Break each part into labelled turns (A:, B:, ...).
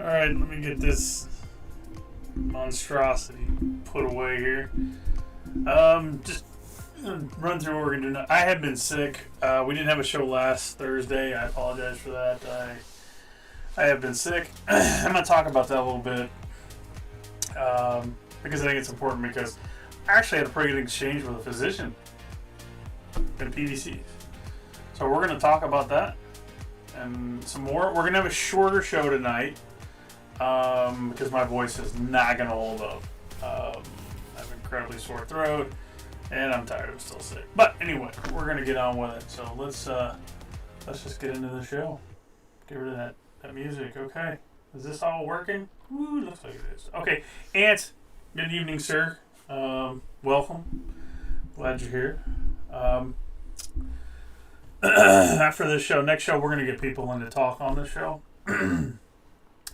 A: Alright, let me get this monstrosity put away here. Just run through what we're gonna do now. I have been sick. We didn't have a show last Thursday. I apologize for that. I have been sick. I'm gonna talk about that a little bit because I think it's important because I actually had a pretty good exchange with a physician in PVCs. So we're gonna talk about that and some more. We're gonna have a shorter show tonight because my voice is not gonna hold up. I have an incredibly sore throat. And I'm tired. I'm still sick. But anyway, we're gonna get on with it. So let's just get into the show. Get rid of that music. Okay. Is this all working? Ooh, looks like it is. Okay. Ant, good evening, sir. Welcome. Glad you're here. After this show, next show, we're gonna get people in to talk on this show.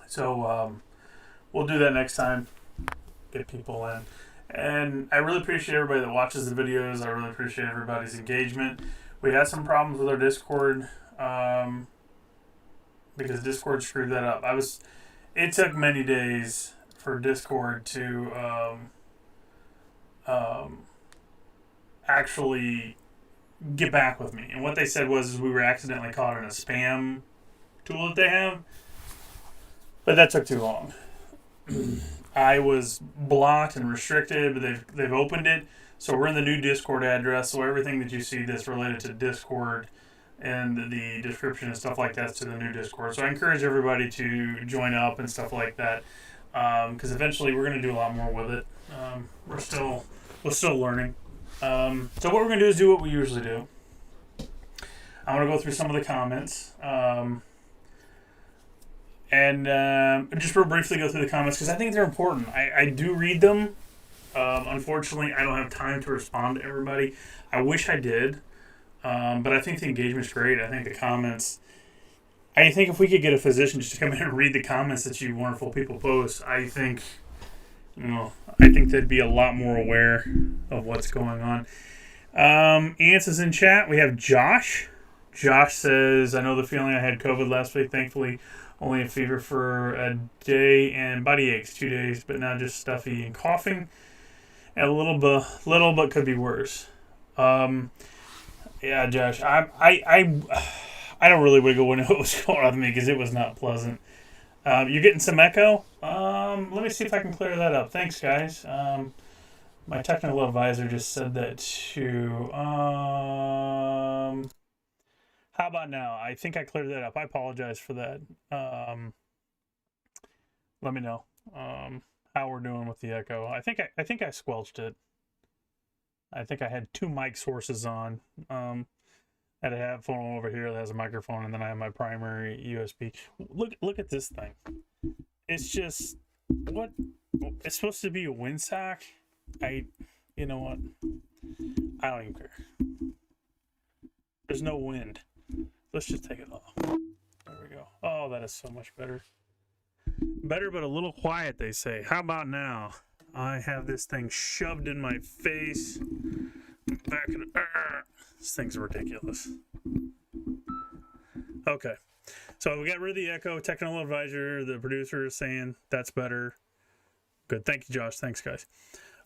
A: So we'll do that next time. Get people in. And I really appreciate everybody that watches the videos. I really appreciate everybody's engagement. We had some problems with our Discord because Discord screwed that up. It took many days for Discord to actually get back with me. And what they said was we were accidentally caught in a spam tool that they have. But that took too long. I was blocked and restricted, but they've opened it. So we're in the new Discord address. So everything that you see that's related to Discord and the description and stuff like that's to the new Discord. So I encourage everybody to join up and stuff like that because eventually we're going to do a lot more with it. We're still learning. So what we're going to do is do what we usually do. I'm going to go through some of the comments. And just real briefly go through the comments because I think they're important. I do read them. Unfortunately, I don't have time to respond to everybody. I wish I did. But I think the engagement's great. I think the comments... I think if we could get a physician just to come in and read the comments that you wonderful people post, I think they'd be a lot more aware of what's going on. Ants is in chat. We have Josh. Josh says, I know the feeling. I had COVID last week. Thankfully, only a fever for a day and body aches 2 days, but now just stuffy and coughing. And a little but could be worse. Yeah, Josh, I don't really want to go into what was going on with me because it was not pleasant. You're getting some echo? Let me see if I can clear that up. Thanks, guys. My technical advisor just said that too. How about now? I think I cleared that up. I apologize for that. Let me know how we're doing with the echo. I think I squelched it. I think I had two mic sources on. I had a headphone over here that has a microphone, and then I have my primary USB. Look at this thing. It's just what it's supposed to be a windsock. You know what? I don't even care. There's no wind. Let's just take it off. There we go. Oh, that is so much better. Better, but a little quiet, they say. How about now? I have this thing shoved in my face. Back in. This thing's ridiculous. Okay. So we got rid of the echo. Technical advisor, the producer is saying that's better. Good. Thank you, Josh. Thanks, guys.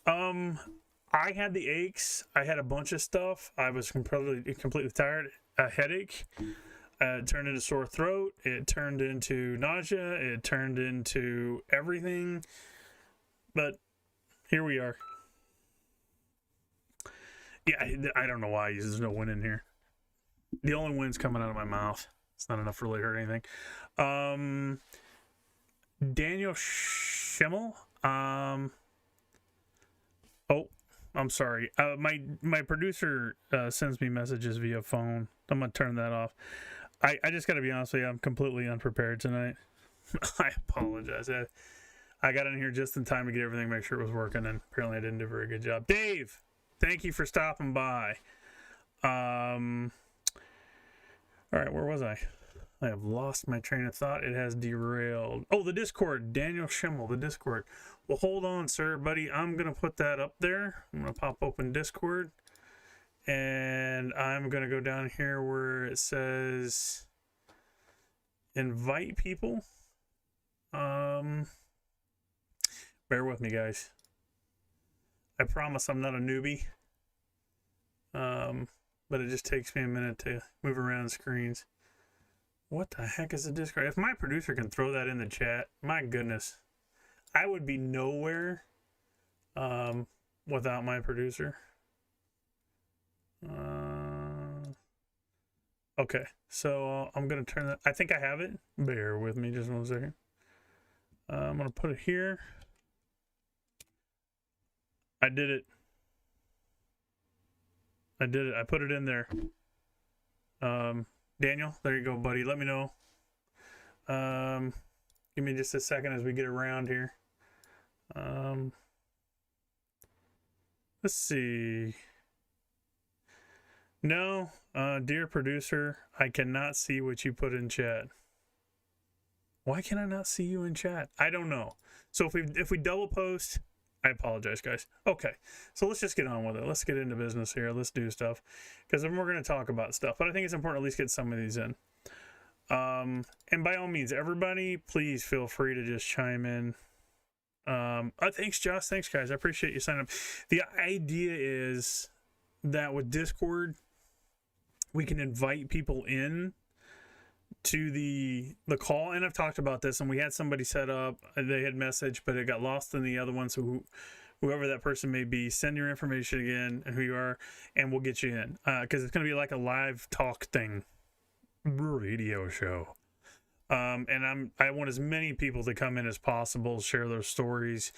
A: I had the aches. I had a bunch of stuff. I was completely tired. A headache. It turned into sore throat. It turned into nausea. It turned into everything. But here we are. Yeah, I don't know why there's no wind in here. The only wind's coming out of my mouth. It's not enough to really hurt anything. Daniel Schimmel. Oh, I'm sorry. My producer sends me messages via phone. I'm going to turn that off. I just got to be honest with you. I'm completely unprepared tonight. I apologize. I got in here just in time to get everything, make sure it was working, and apparently I didn't do a very good job. Dave, thank you for stopping by. All right, where was I? I have lost my train of thought. It has derailed. Oh, the Discord. Daniel Schimmel, the Discord. Well, hold on, sir, buddy. I'm going to put that up there. I'm going to pop open Discord. And I'm going to go down here where it says invite people. Bear with me, guys. I promise I'm not a newbie. But it just takes me a minute to move around screens. What the heck is a Discord? If my producer can throw that in the chat, my goodness. I would be nowhere without my producer. Okay, so I'm going to turn that. I think I have it. Bear with me just 1 second. I'm going to put it here. I did it. I put it in there. Daniel, there you go, buddy. Let me know. Give me just a second as we get around here. Let's see. No, dear producer, I cannot see what you put in chat. Why can I not see you in chat? I don't know. So if we double post, I apologize, guys. Okay, so let's just get on with it. Let's get into business here. Let's do stuff, because then we're going to talk about stuff. But I think it's important to at least get some of these in. And by all means, everybody, please feel free to just chime in. Thanks, Josh. Thanks, guys. I appreciate you signing up. The idea is that with Discord, we can invite people in to the call, and I've talked about this, and we had somebody set up, they had messaged, but it got lost in the other one. So whoever that person may be, send your information again and who you are, and we'll get you in, because it's going to be like a live talk thing, radio show. And I want as many people to come in as possible, share their stories.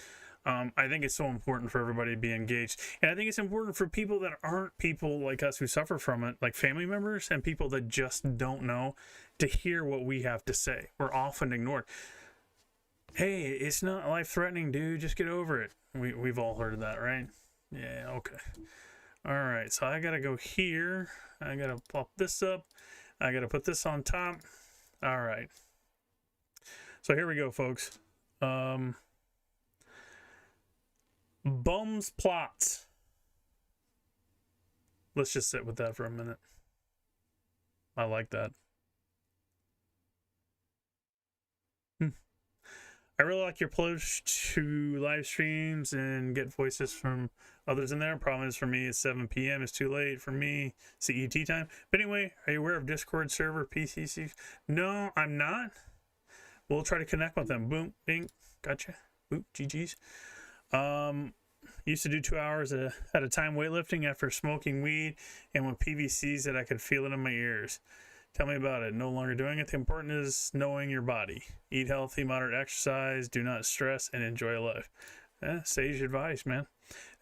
A: I think it's so important for everybody to be engaged. And I think it's important for people that aren't people like us who suffer from it, like family members and people that just don't know, to hear what we have to say. We're often ignored. Hey, it's not life-threatening, dude. Just get over it. We've all heard of that, right? Yeah, okay. All right, so I got to go here. I got to pop this up. I got to put this on top. All right. So here we go, folks. Bums plots. Let's just sit with that for a minute. I like that. I really like your approach to live streams and get voices from others in there. Problem is for me, it's 7 p.m. It's too late for me, CET time. But anyway, are you aware of Discord server PCC? No, I'm not. We'll try to connect with them. Boom, bing, gotcha. Boop, GG's. Used to do 2 hours at a time weightlifting after smoking weed, and with PVCs that I could feel it in my ears. Tell me about it. No longer doing it. The important is knowing your body. Eat healthy, moderate exercise, do not stress, and enjoy life. Sage advice, man.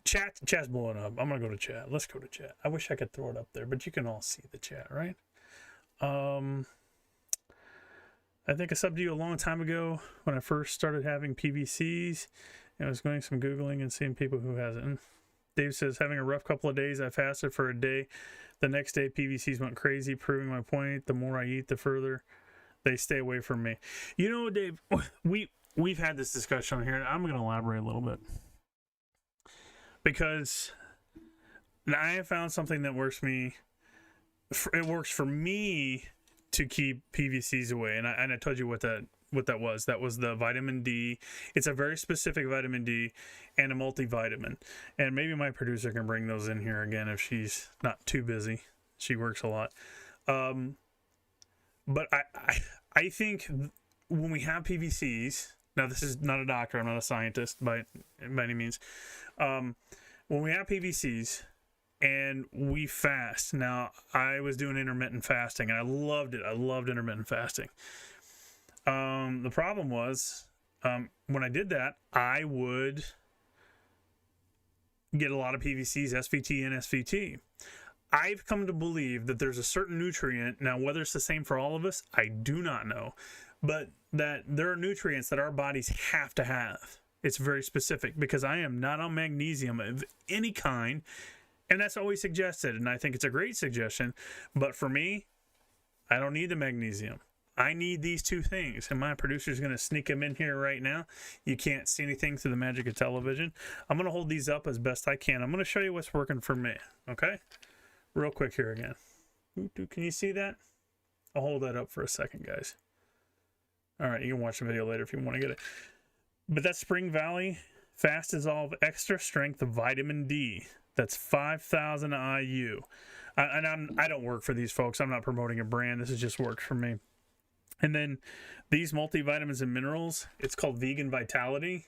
A: Chat's blowing up. I'm gonna go to chat. Let's go to chat. I wish I could throw it up there, but you can all see the chat, right? I think I subbed you a long time ago when I first started having PVCs. I was going some Googling and seeing people who hasn't. Dave says, having a rough couple of days. I fasted for a day. The next day, PVCs went crazy, proving my point. The more I eat, the further they stay away from me. You know, Dave, we've had this discussion on here, and I'm going to elaborate a little bit. Because I have found something that works for me. It works for me to keep PVCs away. And I told you what that was. That was the vitamin D. It's a very specific vitamin D and a multivitamin. And maybe my producer can bring those in here again if she's not too busy. She works a lot. But I think when we have PVCs, now this is not a doctor, I'm not a scientist by any means. When we have PVCs and we fast, now I was doing intermittent fasting and I loved it. I loved intermittent fasting. The problem was, when I did that, I would get a lot of PVCs, SVT, and SVT. I've come to believe that there's a certain nutrient, now whether it's the same for all of us, I do not know, but that there are nutrients that our bodies have to have. It's very specific, because I am not on magnesium of any kind, and that's always suggested, and I think it's a great suggestion, but for me, I don't need the magnesium. I need these two things, and my producer's going to sneak them in here right now. You can't see anything through the magic of television. I'm going to hold these up as best I can. I'm going to show you what's working for me, okay? Real quick here again. Can you see that? I'll hold that up for a second, guys. All right, you can watch the video later if you want to get it. But that's Spring Valley Fast Dissolve Extra Strength Vitamin D. That's 5,000 IU. I don't work for these folks. I'm not promoting a brand. This has just worked for me. And then these multivitamins and minerals, it's called Vegan Vitality.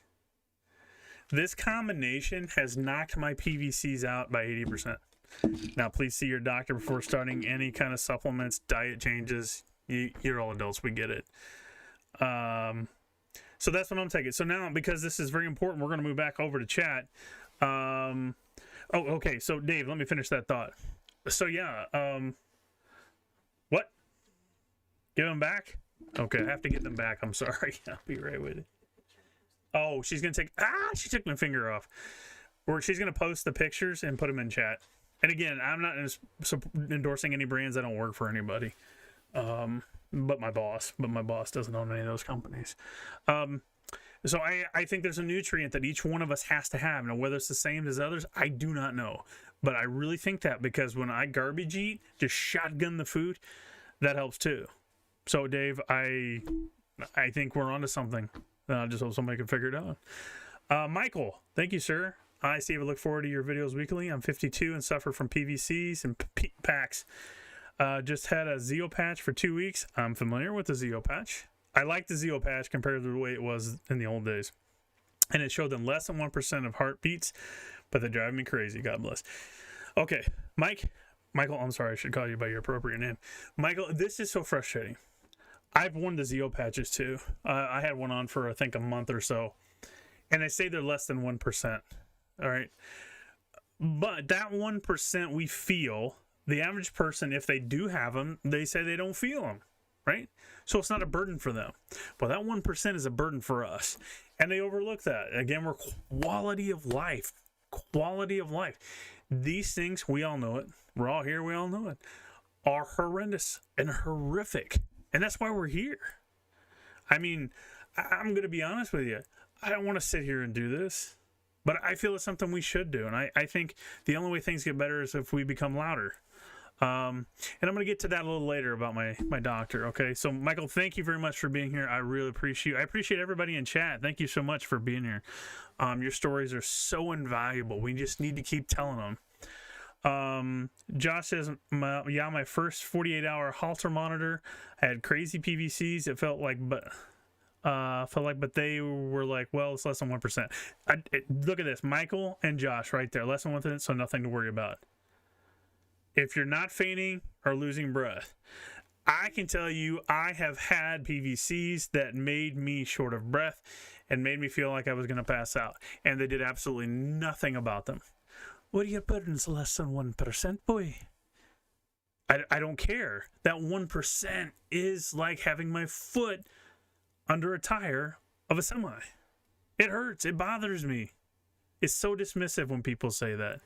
A: This combination has knocked my PVCs out by 80%. Now, please see your doctor before starting any kind of supplements, diet changes. You're all adults. We get it. So that's what I'm taking. So now, because this is very important, we're going to move back over to chat. Okay. So, Dave, let me finish that thought. So, yeah. What? Give them back? Okay, I have to get them back. I'm sorry. I'll be right with it. Oh, she's going to take... she took my finger off. Or she's going to post the pictures and put them in chat. And again, I'm not endorsing any brands. I don't work for anybody. But my boss doesn't own any of those companies. So I think there's a nutrient that each one of us has to have. Now, whether it's the same as others, I do not know. But I really think that, because when I garbage eat, just shotgun the food, that helps too. So, Dave, I think we're onto something. I just hope somebody can figure it out. Michael, thank you, sir. Hi, Steve. I look forward to your videos weekly. I'm 52 and suffer from PVCs and packs. Just had a Zeo patch for 2 weeks. I'm familiar with the Zeo patch. I like the Zeo patch compared to the way it was in the old days. And it showed them less than 1% of heartbeats, but they drive me crazy. God bless. Okay, Michael, I'm sorry. I should call you by your appropriate name. Michael, this is so frustrating. I've worn the Zeo patches too. I had one on for, I think, a month or so. And they say they're less than 1%. All right. But that 1% we feel, the average person, if they do have them, they say they don't feel them. Right? So it's not a burden for them. But that 1% is a burden for us. And they overlook that. Again, we're quality of life. Quality of life. These things, we all know it. We're all here. We all know it. Are horrendous and horrific. And that's why we're here. I mean, I'm going to be honest with you. I don't want to sit here and do this. But I feel it's something we should do. And I think the only way things get better is if we become louder. And I'm going to get to that a little later about my doctor, okay? So, Michael, thank you very much for being here. I really appreciate you. I appreciate everybody in chat. Thank you so much for being here. Your stories are so invaluable. We just need to keep telling them. Josh says, my first 48-hour halter monitor had crazy PVCs. It felt like, but they were like, well, it's less than 1%. Look at this, Michael and Josh right there, less than 1%, so nothing to worry about. If you're not fainting or losing breath, I can tell you I have had PVCs that made me short of breath and made me feel like I was going to pass out. And they did absolutely nothing about them. What are your burdens less than 1%, boy? I don't care. That 1% is like having my foot under a tire of a semi. It hurts. It bothers me. It's so dismissive when people say that.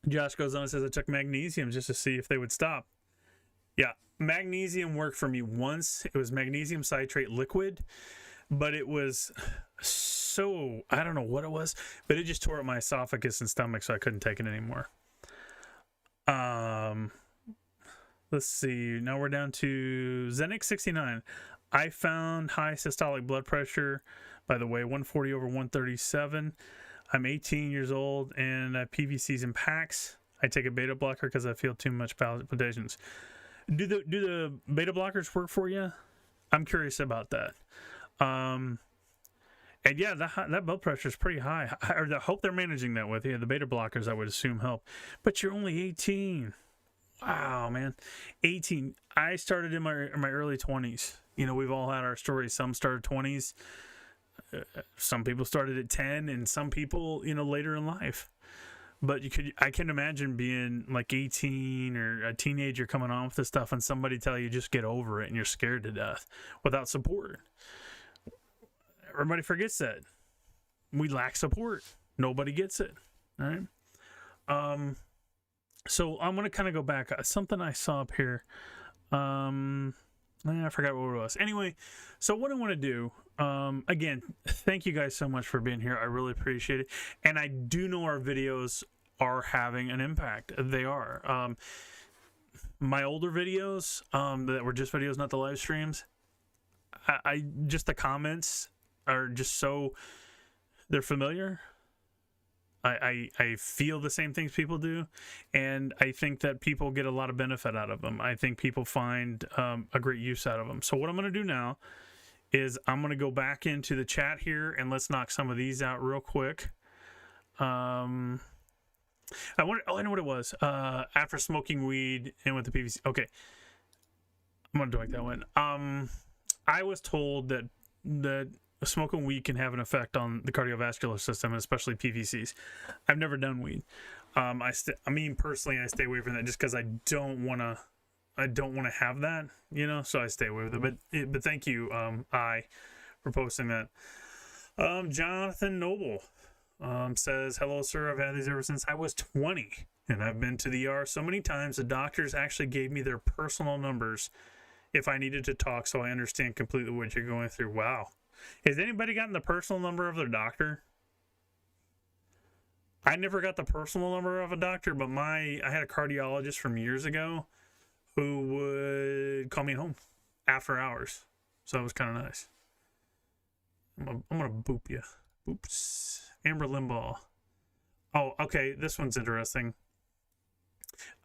A: Josh goes on and says, I took magnesium just to see if they would stop. Yeah, magnesium worked for me once. It was magnesium citrate liquid, but it was so, I don't know what it was, but it just tore up my esophagus and stomach, so I couldn't take it anymore. Let's see. Now we're down to Zenix 69. I found high systolic blood pressure, by the way, 140 over 137. I'm 18 years old and I have PVCs and packs. I take a beta blocker because I feel too much palpitations. Do the beta blockers work for you? I'm curious about that. And yeah, that blood pressure is pretty high. I hope they're managing that with you. The beta blockers, I would assume, help. But you're only 18. Wow, man. 18. I started in my early 20s. You know, we've all had our stories. Some started 20s. Some people started at 10 and some people, you know, later in life. But I can imagine being like 18 or a teenager coming on with this stuff and somebody tell you just get over it and you're scared to death without support. Everybody forgets that. We lack support. Nobody gets it. All right. So I'm going to kind of go back. Something I saw up here. I forgot what it was. Anyway, so what I want to do, again, thank you guys so much for being here. I really appreciate it. And I do know our videos are having an impact. They are. My older videos that were just videos, not the live streams, I just the comments are just so, they're familiar. I feel the same things people do, and I think that people get a lot of benefit out of them. I think people find a great use out of them. So what I'm going to do now is I'm going to go back into the chat here, and let's knock some of these out real quick. I know what it was. After smoking weed and with the PVC. Okay, I'm going to direct that one. I was told that smoking weed can have an effect on the cardiovascular system, especially PVCs. I've never done weed. I mean, personally, I stay away from that just because I don't want to have that, you know. So I stay away with it. But thank you, for posting that. Jonathan Noble says, "Hello, sir. I've had these ever since I was 20, and I've been to the ER so many times. The doctors actually gave me their personal numbers if I needed to talk, so I understand completely what you're going through." Wow. Has anybody gotten the personal number of their doctor? I never got the personal number of a doctor, but I had a cardiologist from years ago who would call me home after hours. So it was kind of nice. I'm going to boop you. Boops. Amber Limbaugh. Oh, okay. This one's interesting.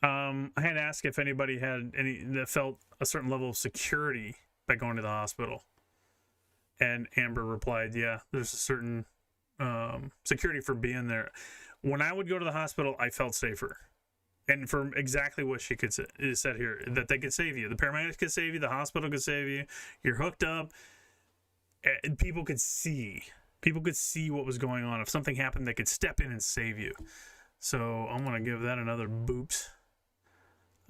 A: I had asked if anybody had any that felt a certain level of security by going to the hospital. And Amber replied, yeah, there's a certain security for being there. When I would go to the hospital, I felt safer. And for exactly what she said here, that they could save you. The paramedics could save you. The hospital could save you. You're hooked up. And people could see. People could see what was going on. If something happened, they could step in and save you. So I'm going to give that another boops.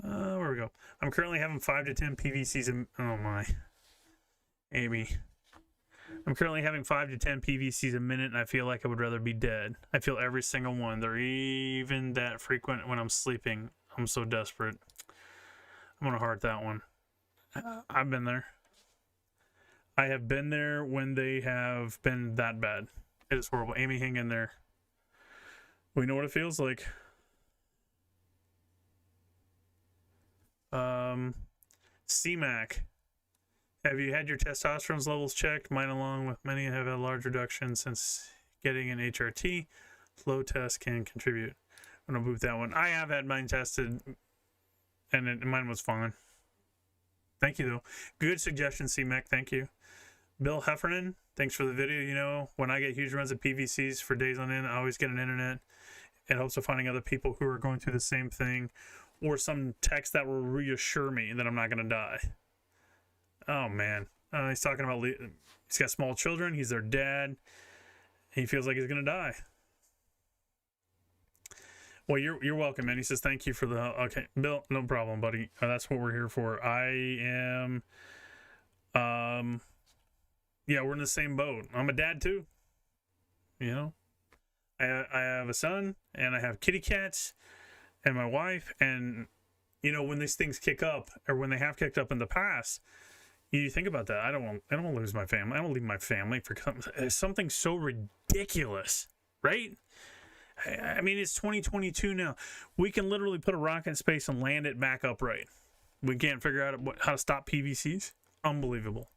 A: Where we go. I'm currently having 5 to 10 PVCs. Oh, my. Amy. I'm currently having 5 to 10 PVCs a minute, and I feel like I would rather be dead. I feel every single one. They're even that frequent when I'm sleeping. I'm so desperate. I'm going to heart that one. I've been there. I have been there when they have been that bad. It is horrible. Amy, hang in there. We know what it feels like. CMAC. Have you had your testosterone levels checked? Mine, along with many, have had a large reduction since getting an HRT. Low test can contribute. I'm going to boot that one. I have had mine tested, and mine was fine. Thank you, though. Good suggestion, CMAC. Thank you. Bill Heffernan, thanks for the video. You know, when I get huge runs of PVCs for days on end, I always get an internet. It helps with finding other people who are going through the same thing, or some text that will reassure me that I'm not going to die. Oh, man. He's talking about, he's got small children. He's their dad. He feels like he's going to die. Well, you're welcome, man. He says, thank you for the, okay, Bill, no problem, buddy. That's what we're here for. I am, yeah, we're in the same boat. I'm a dad, too. You know, I have a son, and I have kitty cats, and my wife, and, you know, when these things kick up, or when they have kicked up in the past, you think about that. I don't want to lose my family. I don't leave my family for something so ridiculous, right? I mean, it's 2022 now. We can literally put a rocket in space and land it back upright. We can't figure out how to stop PVCs. Unbelievable.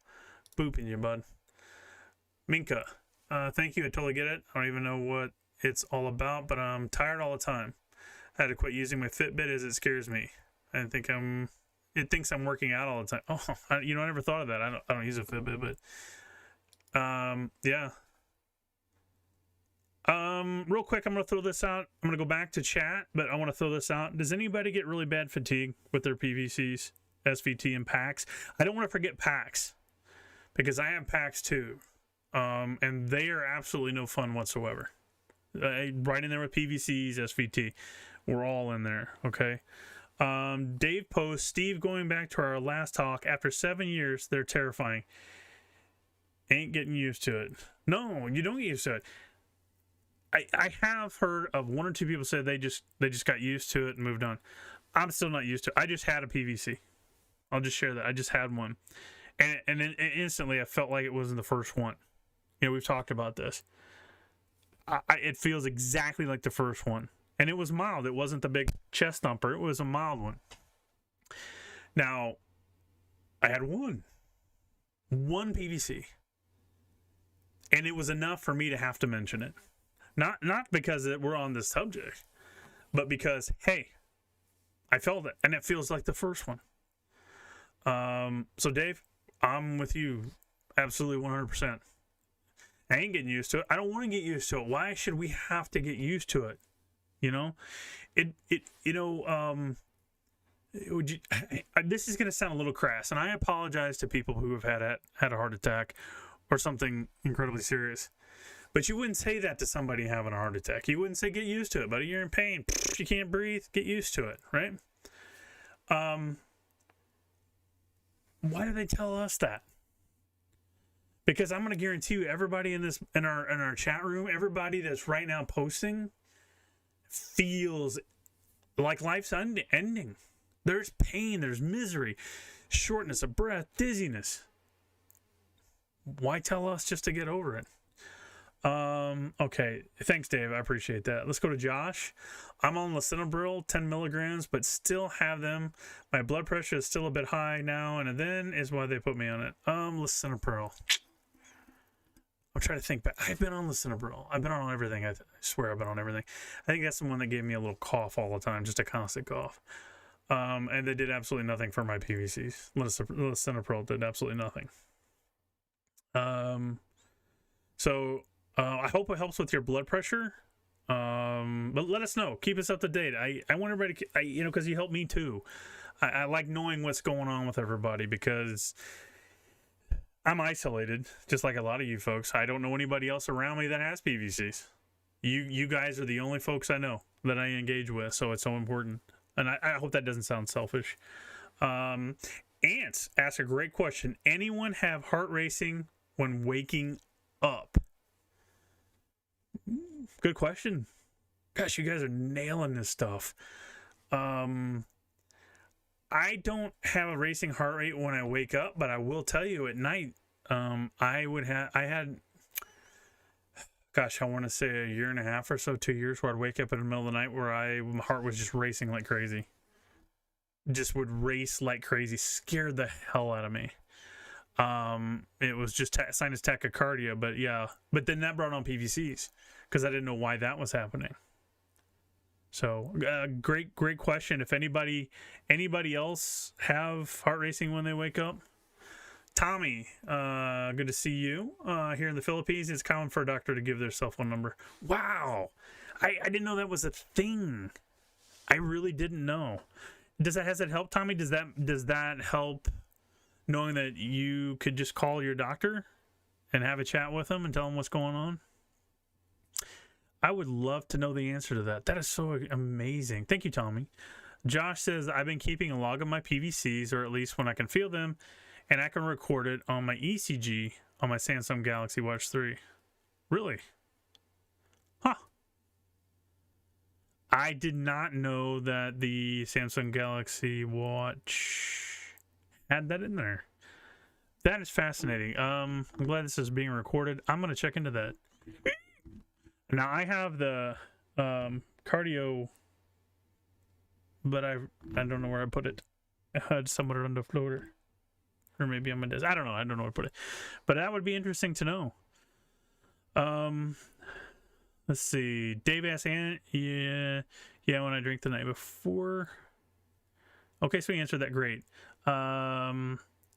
A: Booping you, bud. Minka, thank you. I totally get it. I don't even know what it's all about, but I'm tired all the time. I had to quit using my Fitbit as it scares me. I think it thinks I'm working out all the time. Oh, I never thought of that. I don't use a Fitbit, but yeah. Real quick, I'm going to throw this out. I'm going to go back to chat, but I want to throw this out. Does anybody get really bad fatigue with their PVCs, SVT, and PACs? I don't want to forget PACs, because I have PACs too, and they are absolutely no fun whatsoever. Right in there with PVCs, SVT. We're all in there, okay? Dave posts, Steve, going back to our last talk, after 7 years, they're terrifying. Ain't getting used to it. No, you don't get used to it. I have heard of 1 or 2 people say they just got used to it and moved on. I'm still not used to it. I just had a PVC. I'll just share that. I just had one. And then instantly I felt like it wasn't the first one. You know, we've talked about this. It feels exactly like the first one. And it was mild. It wasn't the big chest thumper. It was a mild one. Now, I had one. 1 PVC. And it was enough for me to have to mention it. Not because we're on this subject, but because, hey, I felt it, and it feels like the first one. So, Dave, I'm with you absolutely 100%. I ain't getting used to it. I don't want to get used to it. Why should we have to get used to it? You know? This is going to sound a little crass, and I apologize to people who have had a heart attack or something incredibly serious. But you wouldn't say that to somebody having a heart attack. You wouldn't say, get used to it, buddy. You're in pain. You can't breathe. Get used to it, right? Why do they tell us that? Because I'm going to guarantee you, everybody in our chat room, everybody that's right now posting, feels like life's ending. There's pain, there's misery, shortness of breath, dizziness. Why tell us just to get over it? Okay. Thanks, Dave. I appreciate that. Let's go to Josh. I'm on lisinopril, 10 milligrams, but still have them. My blood pressure is still a bit high now, and then is why they put me on it. Lisinopril. I'm trying to think back. I've been on lisinopril. I've been on everything. I swear I've been on everything. I think that's the one that gave me a little cough all the time, just a constant cough. And they did absolutely nothing for my PVCs. Lisinopril did absolutely nothing. So I hope it helps with your blood pressure. But let us know. Keep us up to date. I want everybody to, because you help me too. I like knowing what's going on with everybody, because I'm isolated, just like a lot of you folks. I don't know anybody else around me that has PVCs. You guys are the only folks I know that I engage with, so it's so important. And I hope that doesn't sound selfish. Ants ask a great question. Anyone have heart racing when waking up? Good question. Gosh, you guys are nailing this stuff. I don't have a racing heart rate when I wake up, but I will tell you at night, I had, gosh, I want to say a year and a half or so, 2 years, where I'd wake up in the middle of the night where my heart was just racing like crazy. Just would race like crazy. Scared the hell out of me. It was just sinus tachycardia, but yeah. But then that brought on PVCs, because I didn't know why that was happening. So, great question. If anybody else have heart racing when they wake up? Tommy, good to see you. Here in the Philippines, it's common for a doctor to give their cell phone number. Wow. I didn't know that was a thing. I really didn't know. Has that helped, Tommy? Does that help, knowing that you could just call your doctor and have a chat with them and tell them what's going on? I would love to know the answer to that. That is so amazing. Thank you, Tommy. Josh says, I've been keeping a log of my PVCs, or at least when I can feel them, and I can record it on my ECG on my Samsung Galaxy Watch 3. Really? Huh. I did not know that the Samsung Galaxy Watch had that in there. That is fascinating. I'm glad this is being recorded. I'm going to check into that. Now, I have the cardio, but I don't know where I put it. I had somewhere on the floor. Or maybe on my desk. I don't know. I don't know where to put it. But that would be interesting to know. Let's see. Dave asks, yeah, when I drink the night before. Okay, so he answered that great.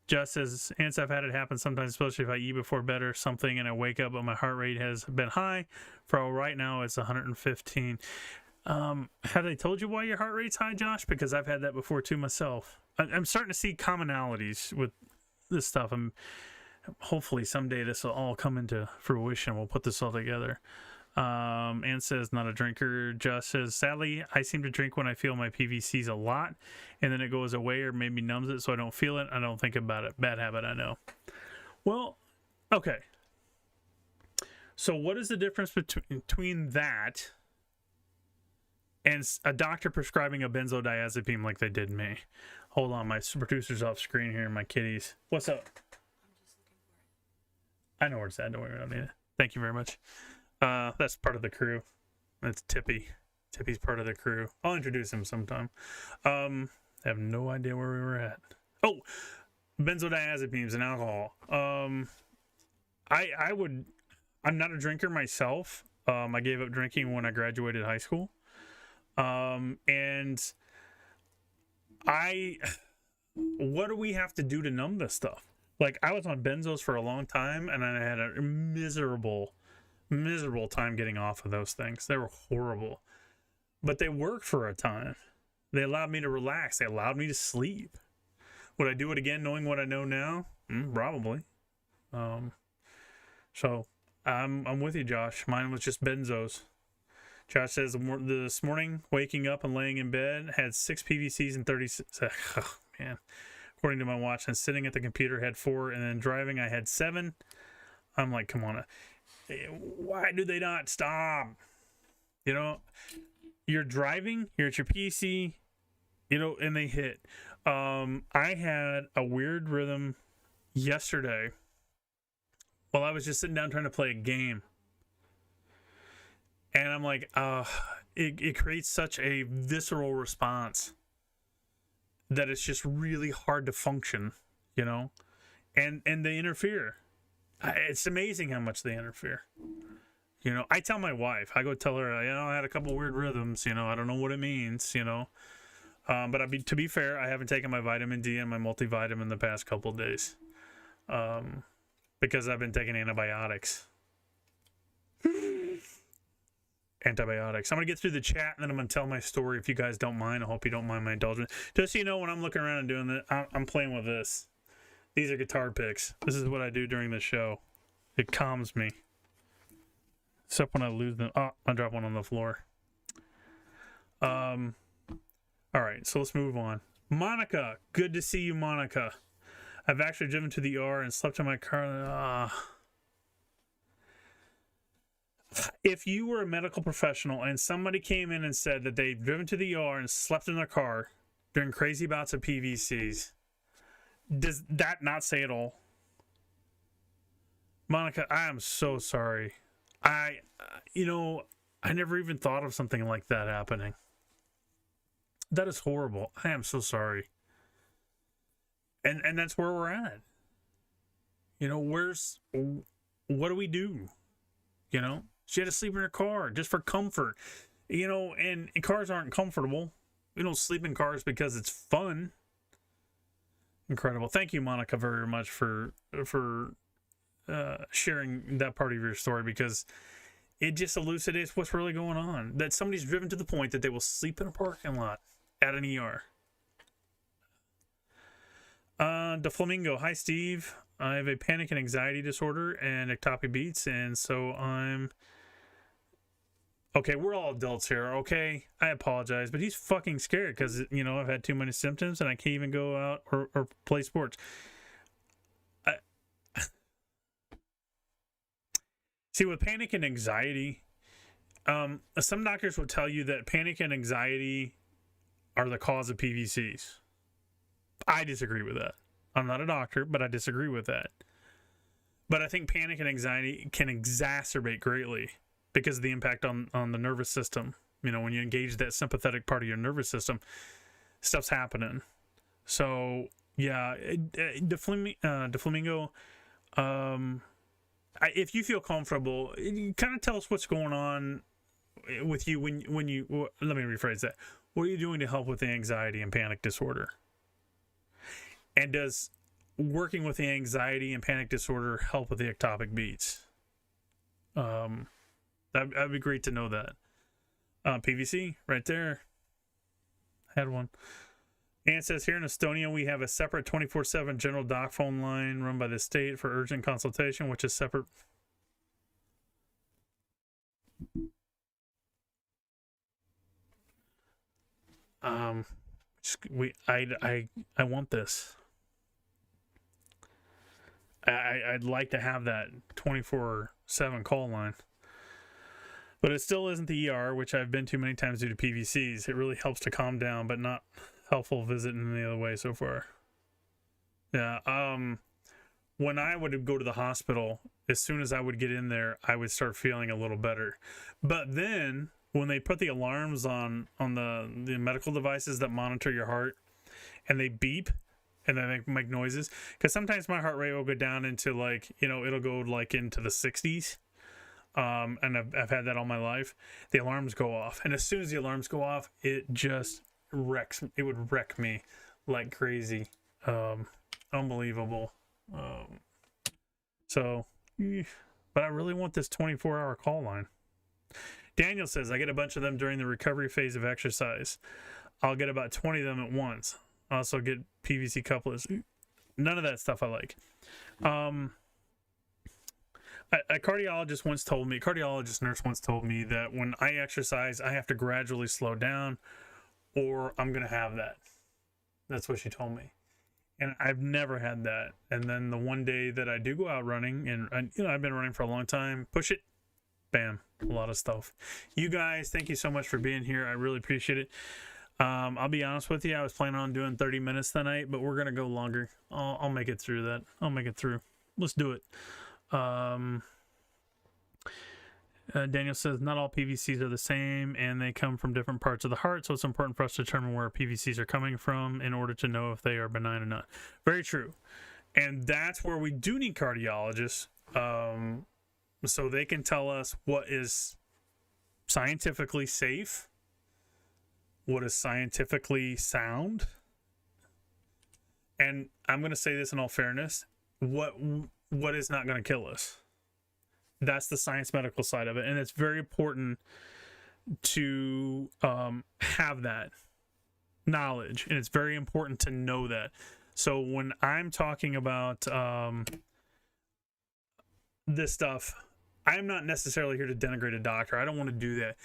A: Just says, Ants, I've had it happen sometimes, especially if I eat before bed or something and I wake up, but my heart rate has been high. For right now, it's 115. Have they told you why your heart rate's high, Josh? Because I've had that before too myself. I'm starting to see commonalities with this stuff. Hopefully someday this will all come into fruition. We'll put this all together. Ann says, not a drinker. Josh says, sadly, I seem to drink when I feel my PVCs a lot, and then it goes away or maybe numbs it so I don't feel it. I don't think about it. Bad habit, I know. Well, okay. So what is the difference between that and a doctor prescribing a benzodiazepine like they did me? Hold on, my producer's off screen here, my kitties. What's up? I know where it's at. Don't worry, I don't need it. Thank you very much. That's part of the crew. That's Tippy. Tippy's part of the crew. I'll introduce him sometime. I have no idea where we were at. Oh, benzodiazepines and alcohol. I'm not a drinker myself. I gave up drinking when I graduated high school. And what do we have to do to numb this stuff? Like, I was on benzos for a long time, and I had a miserable time getting off of those things. They were horrible. But they worked for a time. They allowed me to relax. They allowed me to sleep. Would I do it again knowing what I know now? Probably. So I'm with you, Josh. Mine was just benzos. Josh says this morning, waking up and laying in bed, had 6 PVCs and 36. Oh, man. According to my watch, and sitting at the computer had 4, and then driving I had 7. I'm like, come on. Why do they not stop? You know, you're driving, you're at your PC, you know, and they hit. I had a weird rhythm yesterday while I was just sitting down trying to play a game. And I'm like, it creates such a visceral response that it's just really hard to function, you know? And they interfere. It's amazing how much they interfere. You know, I tell my wife, I go tell her, you know, I had a couple weird rhythms, you know, I don't know what it means, you know. But to be fair, I haven't taken my vitamin D and my multivitamin the past couple of days. Because I've been taking antibiotics. I'm going to get through the chat, and then I'm going to tell my story if you guys don't mind. I hope you don't mind my indulgence. Just so you know, when I'm looking around and doing that, I'm playing with this. These are guitar picks. This is what I do during the show. It calms me. Except when I lose them. Oh, I drop one on the floor. All right, so let's move on. Monica, good to see you, Monica. I've actually driven to the ER and slept in my car. If you were a medical professional and somebody came in and said that they'd driven to the ER and slept in their car during crazy bouts of PVCs, does that not say it all? Monica, I am so sorry. I never even thought of something like that happening. That is horrible. I am so sorry. And that's where we're at. You know, what do we do? You know, she had to sleep in her car just for comfort. You know, and cars aren't comfortable. We don't sleep in cars because it's fun. Incredible. Thank you, Monica, very much for sharing that part of your story, because it just elucidates what's really going on. That somebody's driven to the point that they will sleep in a parking lot at an ER. DeFlamingo, hi Steve. I have a panic and anxiety disorder and ectopic beats, and so I'm... Okay, we're all adults here, okay? I apologize, but he's fucking scared because, you know, I've had too many symptoms and I can't even go out or play sports. See, with panic and anxiety, some doctors will tell you that panic and anxiety are the cause of PVCs. I disagree with that. I'm not a doctor, but I disagree with that. But I think panic and anxiety can exacerbate greatly because of the impact on the nervous system. You know, when you engage that sympathetic part of your nervous system, stuff's happening. So, yeah, DeFlamingo, if you feel comfortable, kind of tell us what's going on with you when you... Let me rephrase that. What are you doing to help with the anxiety and panic disorder? And does working with the anxiety and panic disorder help with the ectopic beats? That'd be great to know that. PVC, right there. Had one. And says here in Estonia, we have a separate 24/7 general doc phone line run by the state for urgent consultation, which is separate. I want this. I'd like to have that 24/7 call line. But it still isn't the ER, which I've been to many times due to PVCs. It really helps to calm down, but not helpful visit in any other way so far. Yeah, when I would go to the hospital, as soon as I would get in there, I would start feeling a little better. But then, when they put the alarms on the medical devices that monitor your heart, and they beep, and then they make noises. Because sometimes my heart rate will go down into like, you know, it'll go like into the 60s. And I've had that all my life. The alarms go off, and as soon as the alarms go off, it just wrecks. It would wreck me like crazy. Unbelievable. So, but I really want this 24-hour call line. Daniel says, I get a bunch of them during the recovery phase of exercise. I'll get about 20 of them at once. I also get PVC couplets. None of that stuff I like. A cardiologist nurse once told me that when I exercise, I have to gradually slow down or I'm going to have that. That's what she told me. And I've never had that. And then the one day that I do go out running, and you know, I've been running for a long time, push it, bam, a lot of stuff. You guys, thank you so much for being here. I really appreciate it. I'll be honest with you, I was planning on doing 30 minutes tonight, but we're going to go longer. I'll make it through that. I'll make it through. Let's do it. Daniel says, not all PVCs are the same and they come from different parts of the heart, so it's important for us to determine where PVCs are coming from in order to know if they are benign or not. Very true. And that's where we do need cardiologists, so they can tell us what is scientifically safe, what is scientifically sound, and I'm going to say this in all fairness, what is not going to kill us. That's the science medical side of it. And it's very important to have that knowledge. And it's very important to know that. So when I'm talking about this stuff, I'm not necessarily here to denigrate a doctor. I don't want to do that.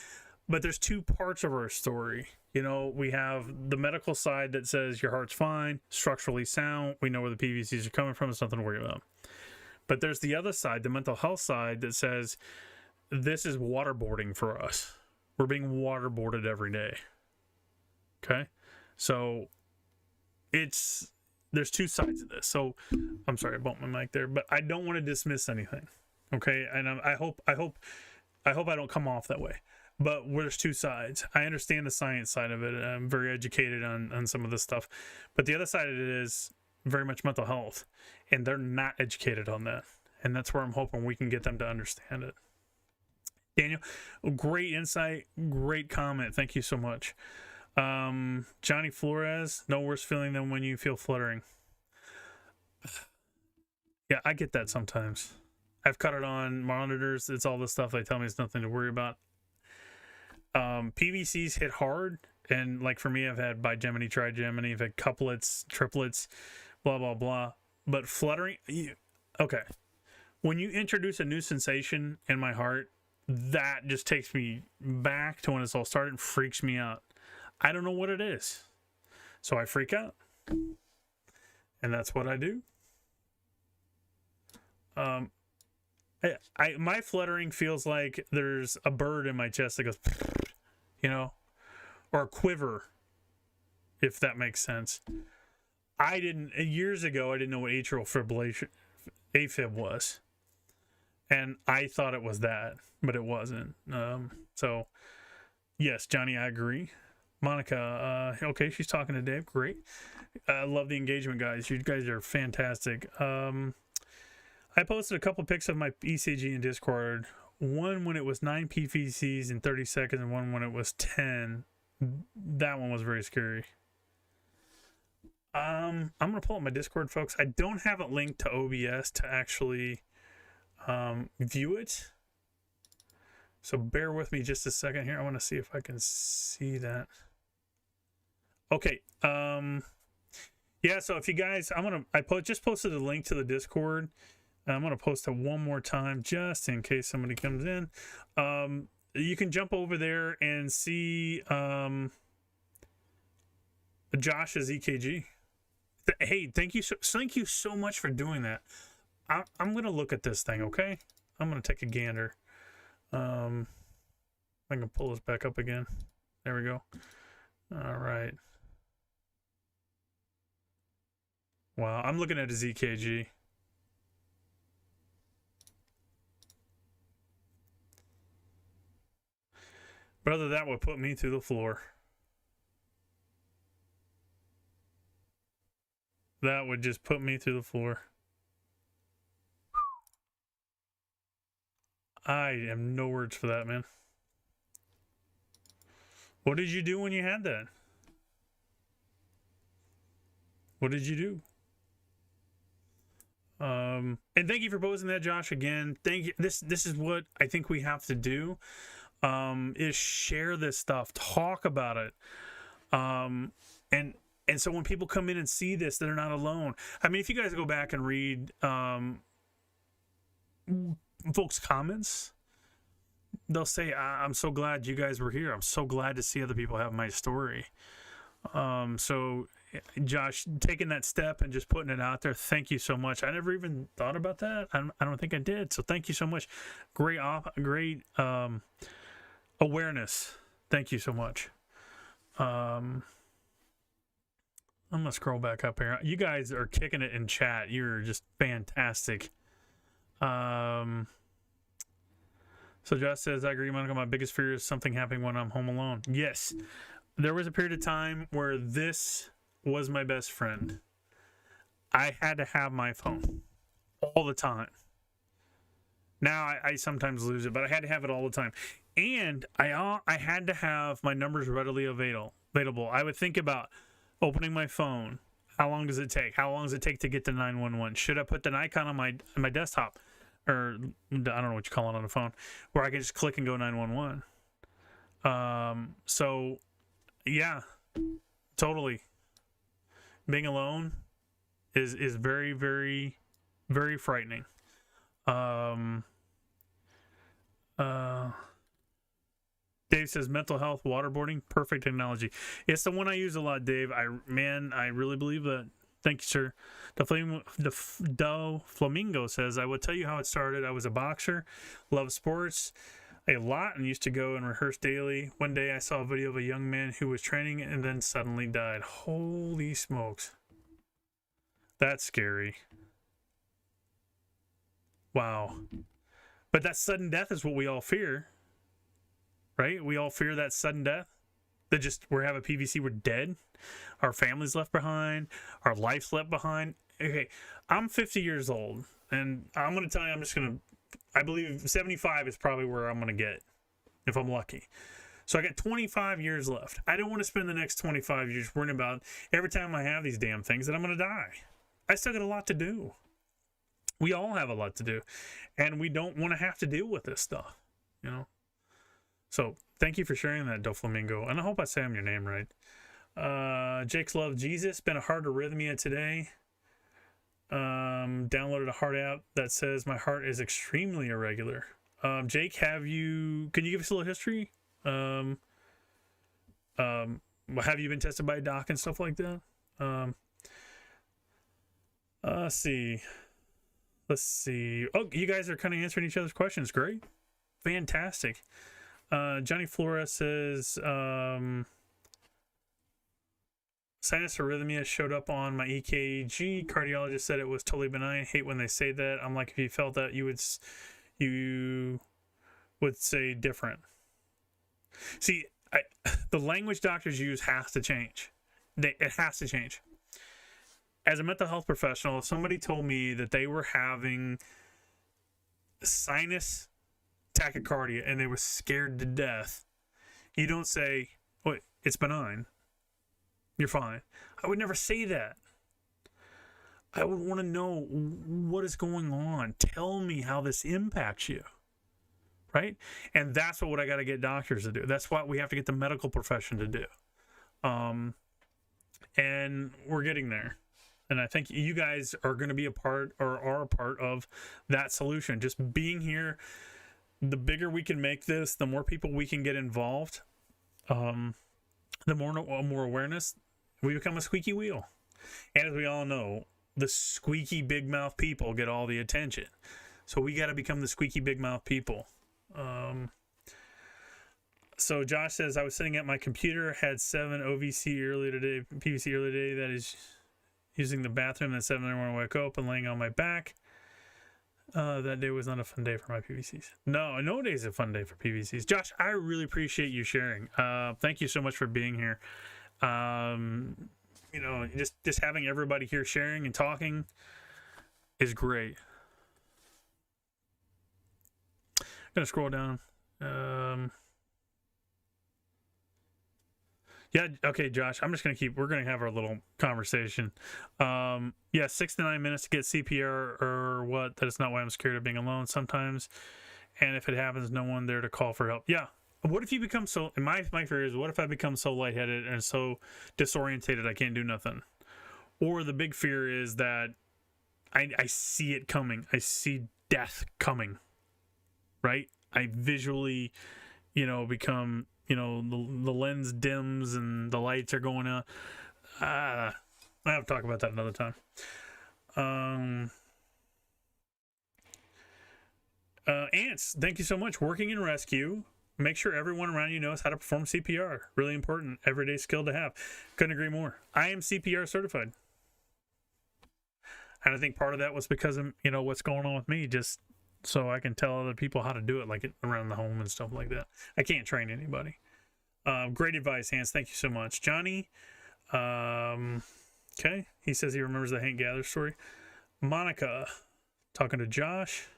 A: But there's two parts of our story. You know, we have the medical side that says your heart's fine, structurally sound. We know where the PVCs are coming from. It's nothing to worry about. But there's the other side, the mental health side, that says this is waterboarding for us. We're being waterboarded every day. Okay? So there's two sides of this. So I'm sorry, I bumped my mic there, but I don't want to dismiss anything. Okay? And I hope I don't come off that way. But there's two sides. I understand the science side of it. I'm very educated on some of this stuff. But the other side of it is very much mental health, and they're not educated on that, and that's where I'm hoping we can get them to understand it. Daniel, great insight, great comment, thank you so much. Johnny Flores, no worse feeling than when you feel fluttering. Yeah, I get that sometimes. I've cut it on monitors. It's all the stuff they tell me it's nothing to worry about. PVCs hit hard, and like for me, I've had bigeminy, trigeminy, I've had couplets, triplets, blah, blah, blah. But fluttering, okay. When you introduce a new sensation in my heart, that just takes me back to when it's all started and freaks me out. I don't know what it is. So I freak out. And that's what I do. My fluttering feels like there's a bird in my chest that goes, you know, or a quiver, if that makes sense. Years ago, I didn't know what atrial fibrillation, AFib was. And I thought it was that, but it wasn't. So, yes, Johnny, I agree. Monica, okay, she's talking to Dave. Great. I love the engagement, guys. You guys are fantastic. I posted a couple pics of my ECG in Discord. One when it was 9 PVCs in 30 seconds and one when it was 10. That one was very scary. I'm going to pull up my Discord, folks. I don't have it linked to OBS to actually view it. So bear with me just a second here. I want to see if I can see that. Okay. Yeah, so if you guys, just posted a link to the Discord. I'm going to post it one more time just in case somebody comes in. You can jump over there and see Josh's EKG. Hey, thank you so much for doing that. I'm going to look at this thing, okay? I'm going to take a gander. I can pull this back up again. There we go. All right. Wow, I'm looking at his EKG. Brother, that would put me through the floor. That would just put me through the floor. I have no words for that, man. What did you do when you had that? What did you do? And thank you for posing that, Josh. Again, thank you. This is what I think we have to do. Is share this stuff, talk about it, and so when people come in and see this, they're not alone. I mean, if you guys go back and read folks' comments, they'll say, "I'm so glad you guys were here. I'm so glad to see other people have my story." So, Josh, taking that step and just putting it out there, thank you so much. I never even thought about that. I don't think I did. So, thank you so much. Great awareness. Thank you so much. I'm gonna scroll back up here. You guys are kicking it in chat. You're just fantastic. So Josh says, I agree, Monica. My biggest fear is something happening when I'm home alone. Yes. There was a period of time where this was my best friend. I had to have my phone all the time. Now I sometimes lose it, but I had to have it all the time. And I had to have my numbers readily available. I would think about opening my phone. How long does it take? How long does it take to get to 911? Should I put an icon on my desktop? Or I don't know what you call it on the phone, where I can just click and go 911. So yeah, totally. Being alone is very, very, very frightening. Dave says mental health, waterboarding, perfect analogy. It's the one I use a lot, Dave. I really believe that. Thank you, sir. The Flamingo says, I will tell you how it started. I was a boxer, loved sports a lot, and used to go and rehearse daily. One day I saw a video of a young man who was training and then suddenly died. Holy smokes. That's scary. Wow. But that sudden death is what we all fear, right? We all fear that sudden death. That just, we have a PVC, we're dead. Our family's left behind. Our life's left behind. Okay, I'm 50 years old, and I'm going to tell you, I believe 75 is probably where I'm going to get, if I'm lucky. So I got 25 years left. I don't want to spend the next 25 years worrying about every time I have these damn things that I'm going to die. I still got a lot to do. We all have a lot to do, and we don't want to have to deal with this stuff, you know? So thank you for sharing that, Doflamingo. And I hope I say your name right. Jake's Love Jesus. Been a hard arrhythmia today. Downloaded a heart app that says my heart is extremely irregular. Jake, can you give us a little history? Have you been tested by a doc and stuff like that? Let's see. Oh, you guys are kind of answering each other's questions. Great. Fantastic. Johnny Flores says, sinus arrhythmia showed up on my EKG. Cardiologist said it was totally benign. I hate when they say that. I'm like, if you felt that, you would say different. See, the language doctors use has to change. It has to change. As a mental health professional, if somebody told me that they were having sinus tachycardia and they were scared to death, you don't say, "Wait, it's benign. You're fine." I would never say that. I would want to know what is going on. Tell me how this impacts you, right? And that's what I got to get doctors to do. That's what we have to get the medical profession to do. And we're getting there. And I think you guys are going to be a part, or are a part of that solution. Just being here, the bigger we can make this, the more people we can get involved, the more awareness, we become a squeaky wheel. And as we all know, the squeaky big mouth people get all the attention. So we got to become the squeaky big mouth people. So Josh says, I was sitting at my computer, had 7 PVC earlier today. That is using the bathroom at 7 when I wake up and laying on my back. That day was not a fun day for my PVCs. No day is a fun day for PVCs. Josh, I really appreciate you sharing. Thank you so much for being here. you know, just having everybody here sharing and talking is great. I'm gonna scroll down. Yeah, okay, Josh. I'm just we're gonna have our little conversation. Yeah, 6 to 9 minutes to get CPR or what? That is not why I'm scared of being alone sometimes. And if it happens, no one there to call for help. Yeah. What if you become so? And my fear is, what if I become so lightheaded and so disorientated I can't do nothing? Or the big fear is that I see it coming. I see death coming. Right? I visually, become, the lens dims and the lights are going out. I have to talk about that another time. Ants, thank you so much. Working in rescue. Make sure everyone around you knows how to perform CPR. Really important, everyday skill to have. Couldn't agree more. I am CPR certified. And I think part of that was because of, what's going on with me, just so I can tell other people how to do it, like around the home and stuff like that. I can't train anybody. Great advice, Hans. Thank you so much. Johnny, okay. He says he remembers the Hank Gather story. Monica, talking to Josh.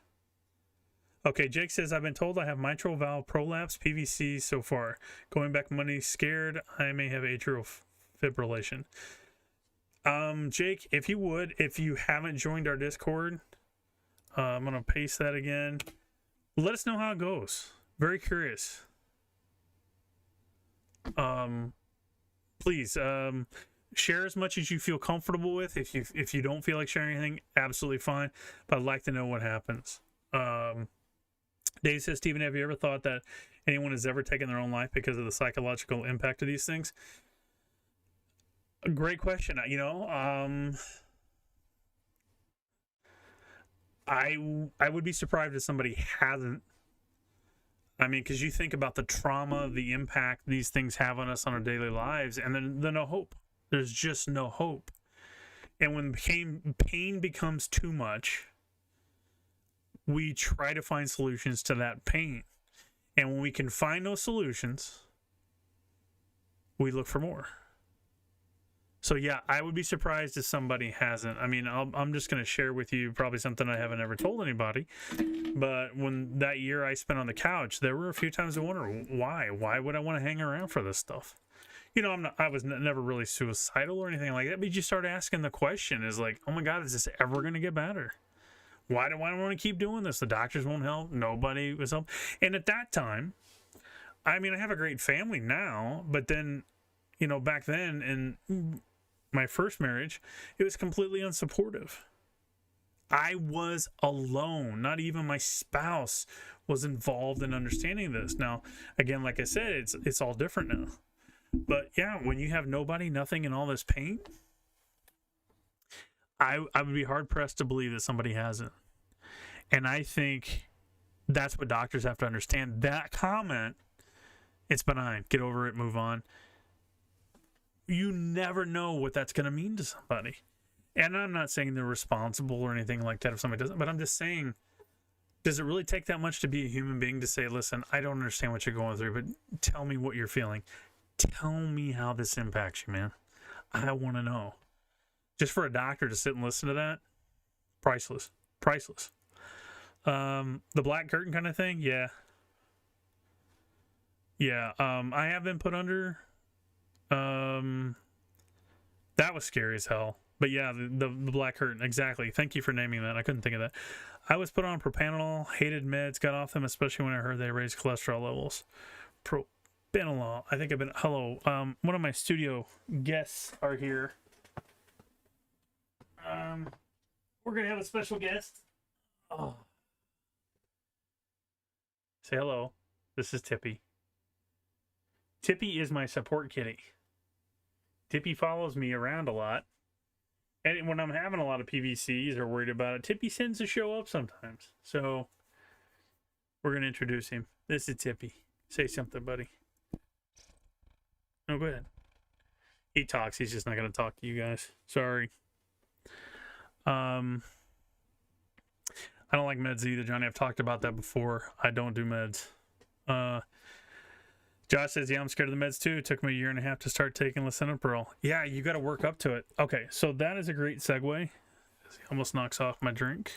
A: Okay, Jake says, I've been told I have mitral valve prolapse, PVCs so far. Going back Monday, scared I may have atrial fibrillation. Jake, if you haven't joined our Discord, I'm going to paste that again. Let us know how it goes. Very curious. Please, share as much as you feel comfortable with. If you don't feel like sharing anything, absolutely fine. But I'd like to know what happens. Dave says, Stephen, have you ever thought that anyone has ever taken their own life because of the psychological impact of these things? A great question. I would be surprised if somebody hasn't. I mean, because you think about the trauma, the impact these things have on us on our daily lives, and then no hope. There's just no hope. And when pain becomes too much, we try to find solutions to that pain. And when we can find those solutions, we look for more. So yeah, I would be surprised if somebody hasn't. I mean, I'm just going to share with you probably something I haven't ever told anybody. But when that year I spent on the couch, there were a few times I wondered, why? Why would I want to hang around for this stuff? I was never really suicidal or anything like that. But you start asking the question is like, oh my God, is this ever going to get better? Why do I want to keep doing this? The doctors won't help. Nobody was help. And at that time, I mean, I have a great family now, but then, back then in my first marriage, it was completely unsupportive. I was alone. Not even my spouse was involved in understanding this. Now, again, like I said, it's all different now. But yeah, when you have nobody, nothing, and all this pain, I would be hard-pressed to believe that somebody hasn't. And I think that's what doctors have to understand. That comment, it's benign. Get over it, move on. You never know what that's going to mean to somebody. And I'm not saying they're responsible or anything like that if somebody doesn't, but I'm just saying, does it really take that much to be a human being to say, listen, I don't understand what you're going through, but tell me what you're feeling. Tell me how this impacts you, man. I want to know. Just for a doctor to sit and listen to that, priceless. The black curtain kind of thing, yeah. I have been put under. That was scary as hell. But yeah, the black curtain, exactly. Thank you for naming that. I couldn't think of that. I was put on propranolol, hated meds, got off them, especially when I heard they raised cholesterol levels. Propranolol. I think I've been. Hello. One of my studio guests are here. We're gonna have a special guest. Oh. Say hello. This is Tippy. Tippy is my support kitty. Tippy follows me around a lot. And when I'm having a lot of PVCs or worried about it, Tippy tends to show up sometimes. So we're gonna introduce him. This is Tippy. Say something, buddy. Oh, go ahead. He talks. He's just not gonna talk to you guys. Sorry. I don't like meds either, Johnny. I've talked about that before. I don't do meds. Josh says, yeah, I'm scared of the meds too. It took me a year and a half to start taking lisinopril. Yeah, you got to work up to it. Okay, so that is a great segue. He almost knocks off my drink.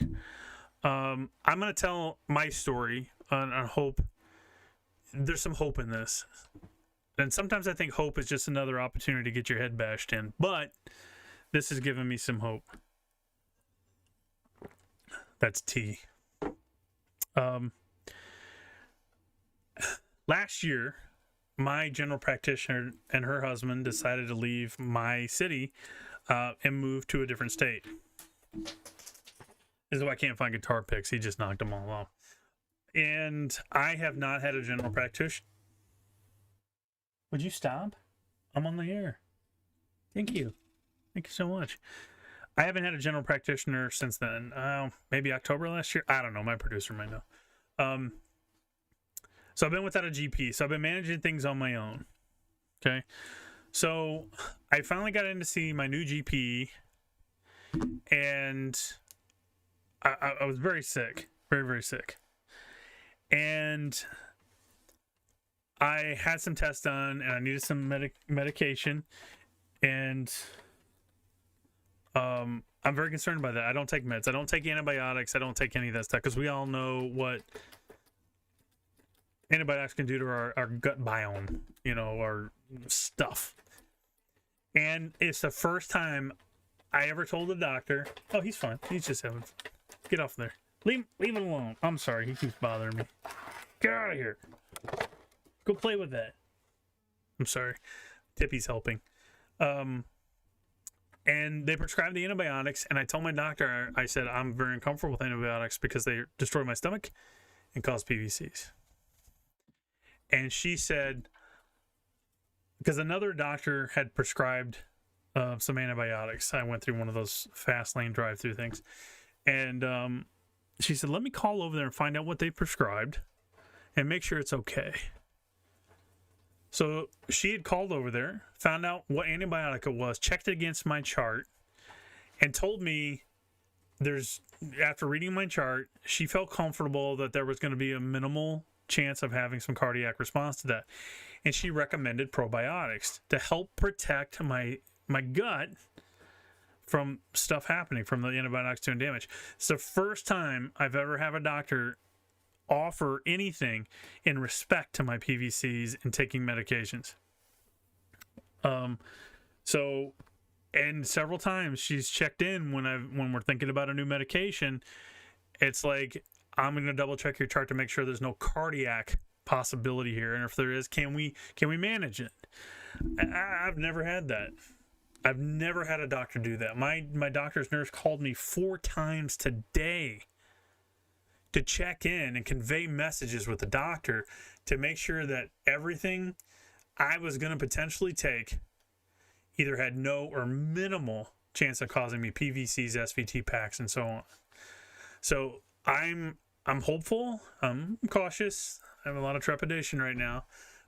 A: I'm going to tell my story on hope. There's some hope in this. And sometimes I think hope is just another opportunity to get your head bashed in. But this has given me some hope. That's tea. Last year, my general practitioner and her husband decided to leave my city and move to a different state. This is why I can't find guitar picks. He just knocked them all off. And I have not had a general practitioner. Would you stop? I'm on the air. Thank you. Thank you so much. I haven't had a general practitioner since then. Maybe October last year. I don't know. My producer might know. So I've been without a GP. So I've been managing things on my own. Okay. So I finally got in to see my new GP, and I was very sick, very, very sick. And I had some tests done, and I needed some medication, and I'm very concerned by that. I don't take meds. I don't take antibiotics. I don't take any of that stuff, because we all know what antibiotics can do to our gut biome, our stuff. And it's the first time I ever told the doctor, oh, he's fine. He's just having fun. Get off there. Leave it alone. I'm sorry. He keeps bothering me. Get out of here. Go play with that. I'm sorry. Tippy's helping. And they prescribed the antibiotics, and I told my doctor, I said, I'm very uncomfortable with antibiotics because they destroy my stomach and cause PVCs. And she said, because another doctor had prescribed some antibiotics. I went through one of those fast lane drive-through things. And she said, let me call over there and find out what they prescribed and make sure it's okay. So she had called over there, found out what antibiotic it was, checked it against my chart, and told me after reading my chart, she felt comfortable that there was going to be a minimal chance of having some cardiac response to that. And she recommended probiotics to help protect my gut from stuff happening from the antibiotics doing damage. It's the first time I've ever had a doctor offer anything in respect to my PVCs and taking medications. So, and several times she's checked in when we're thinking about a new medication. It's like, I'm going to double check your chart to make sure there's no cardiac possibility here, and if there is, can we manage it? I've never had that. I've never had a doctor do that. My doctor's nurse called me 4 times today to check in and convey messages with the doctor to make sure that everything I was going to potentially take either had no or minimal chance of causing me PVCs, SVT packs, and so on. So I'm hopeful. I'm cautious. I have a lot of trepidation right now,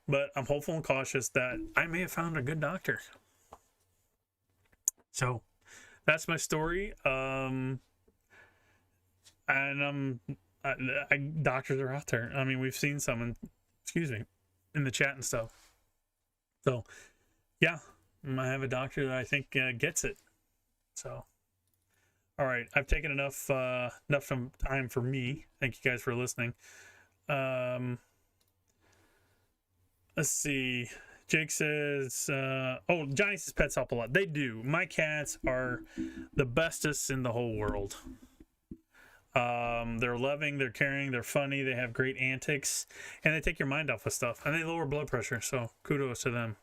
A: but I'm hopeful and cautious that I may have found a good doctor. So that's my story. And doctors are out there. I mean, we've seen some, in the chat and stuff. So yeah, I have a doctor that I think gets it. So, all right, I've taken enough time for me. Thank you guys for listening. Let's see. Jake says, Johnny says pets help a lot. They do. My cats are the bestest in the whole world. They're loving, they're caring, they're funny, they have great antics, and they take your mind off of stuff, and they lower blood pressure, so kudos to them.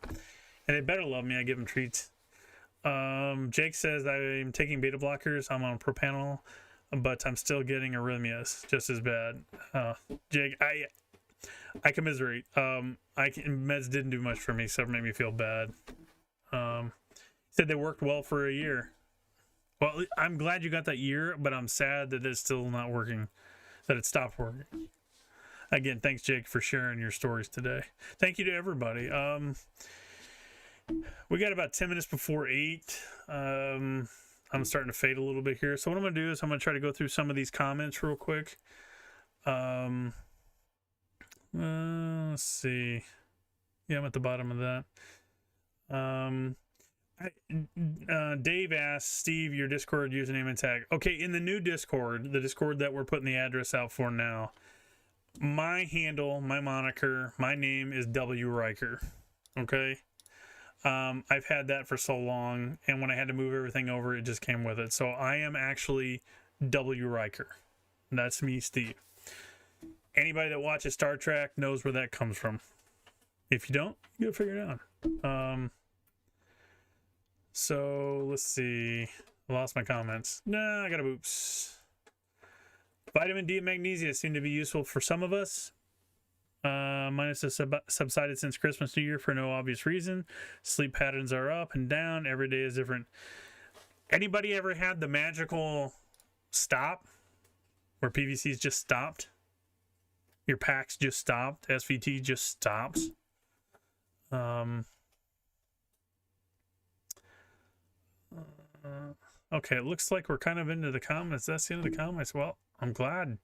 A: And they better love me. I give them treats. Jake says, I'm taking beta blockers. I'm on propanol, but I'm still getting arrhythmias just as bad. Jake, I commiserate. Meds didn't do much for me, except make me feel bad. Said they worked well for a year. Well, I'm glad you got that year, but I'm sad that it's still not working, that it stopped working. Again, thanks, Jake, for sharing your stories today. Thank you to everybody. We got about 10 minutes before 8. I'm starting to fade a little bit here. So what I'm going to do is I'm going to try to go through some of these comments real quick. Let's see. Yeah, I'm at the bottom of that. Dave asks, Steve, your Discord username and tag. Okay, in the new Discord, the Discord that we're putting the address out for now, my handle, my moniker, my name is W. Riker. Okay? I've had that for so long, and when I had to move everything over, it just came with it. So I am actually W. Riker. That's me, Steve. Anybody that watches Star Trek knows where that comes from. If you don't, you gotta figure it out. So let's see. I lost my comments. Nah, I got a boops. Vitamin D and magnesium seem to be useful for some of us. Minus has subsided since Christmas, New Year for no obvious reason. Sleep patterns are up and down. Every day is different. Anybody ever had the magical stop where PVCs just stopped? Your packs just stopped. SVT just stops. Okay, it looks like we're kind of into the comments. That's the end of the comments. Well, I'm glad.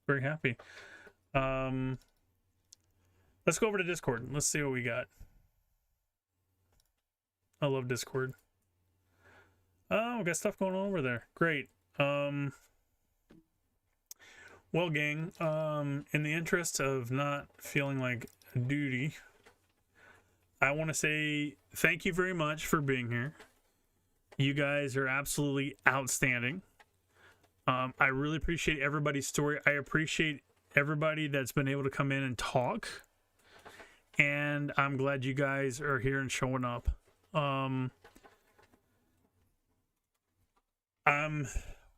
A: Very happy. Let's go over to Discord. Let's see what we got. I love Discord. Oh, we got stuff going on over there. Great. Well, gang, in the interest of not feeling like a duty, I want to say thank you very much for being here. You guys are absolutely outstanding. I really appreciate everybody's story. I appreciate everybody that's been able to come in and talk. And I'm glad you guys are here and showing up.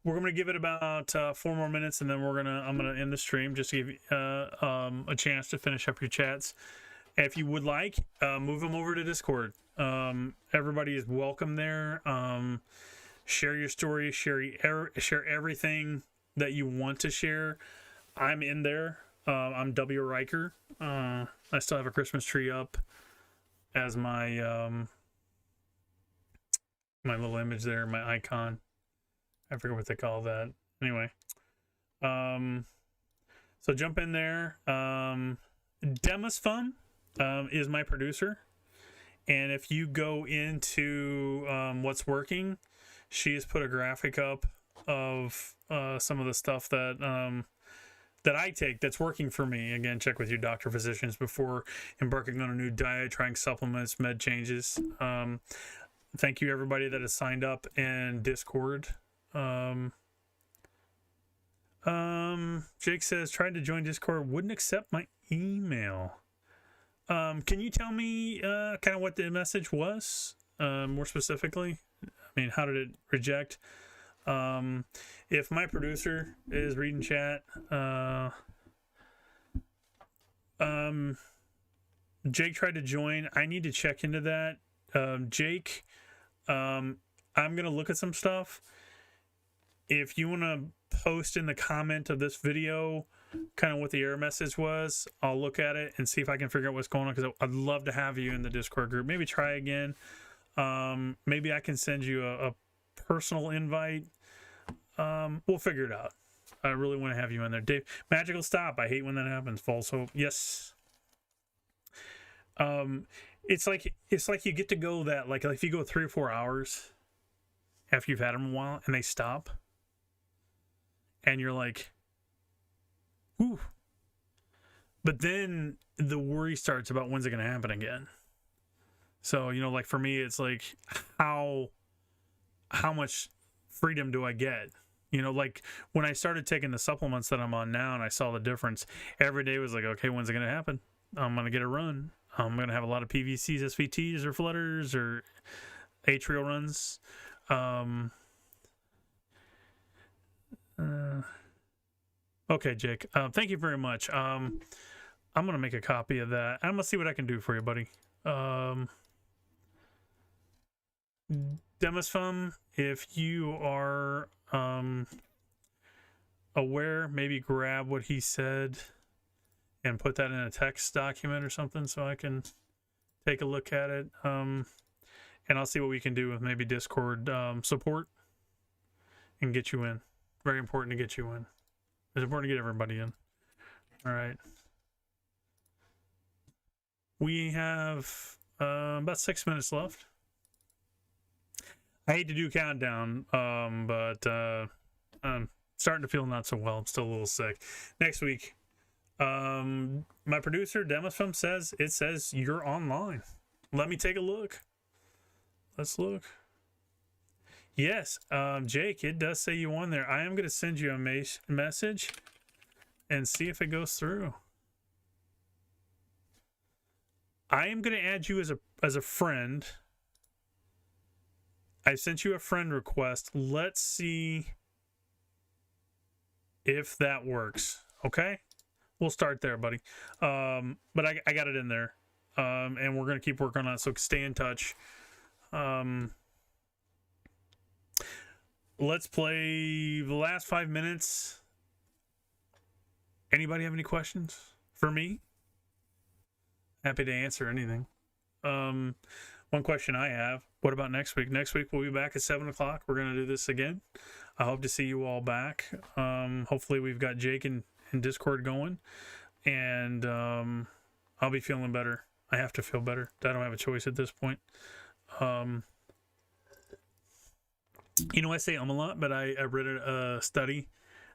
A: We're gonna give it about 4 more minutes, and then I'm gonna end the stream just to give you a chance to finish up your chats. If you would like, move them over to Discord. Everybody is welcome there. Share your story, share everything that you want to share. I'm in there. I'm W. Riker. I still have a Christmas tree up as my my little image there, my icon. I forget what they call that. Anyway, so jump in there. Demus Fun is my producer, and if you go into what's working, she has put a graphic up of some of the stuff that that I take that's working for me. Again, check with your doctor, physicians before embarking on a new diet, trying supplements, med changes. Thank you everybody that has signed up in Discord. Jake says, tried to join Discord, wouldn't accept my email. Can you tell me kind of what the message was more specifically? I mean, how did it reject? If my producer is reading chat, Jake tried to join. I need to check into that. Jake, I'm going to look at some stuff. If you want to post in the comment of this video kind of what the error message was, I'll look at it and see if I can figure out what's going on, because I'd love to have you in the Discord group. Maybe try again. Maybe I can send you a personal invite. We'll figure it out. I really want to have you in there. Dave, magical stop. I hate when that happens. False hope. Yes. It's like you get to go that, like if you go 3 or 4 hours after you've had them a while and they stop, and you're like, whew. But then the worry starts about when's it going to happen again. So, you know, like for me, it's like, how much freedom do I get? You know, like when I started taking the supplements that I'm on now and I saw the difference, every day was like, okay, when's it going to happen? I'm going to get a run. I'm going to have a lot of PVCs, SVTs, or flutters, or atrial runs. Okay, Jake. Thank you very much. I'm going to make a copy of that. I'm going to see what I can do for you, buddy. Demusfum, if you are aware, maybe grab what he said and put that in a text document or something so I can take a look at it. And I'll see what we can do with maybe Discord support and get you in. Very important to get you in. It's important to get everybody in. All right. We have about 6 minutes left. I hate to do countdown, but I'm starting to feel not so well. I'm still a little sick. Next week, my producer, Demosfilm, says you're online. Let me take a look. Let's look. Yes, Jake, it does say you on there. I am going to send you a message and see if it goes through. I am going to add you as a friend. I sent you a friend request. Let's see if that works. Okay? We'll start there, buddy. But I got it in there. And we're going to keep working on it, so stay in touch. Let's play the last 5 minutes. Anybody have any questions for me? Happy to answer anything. One question I have, what about next week? Next week we'll be back at 7 o'clock. We're going to do this again. I hope to see you all back. Hopefully we've got Jake in Discord going. And I'll be feeling better. I have to feel better. I don't have a choice at this point. I say a lot, but I read a study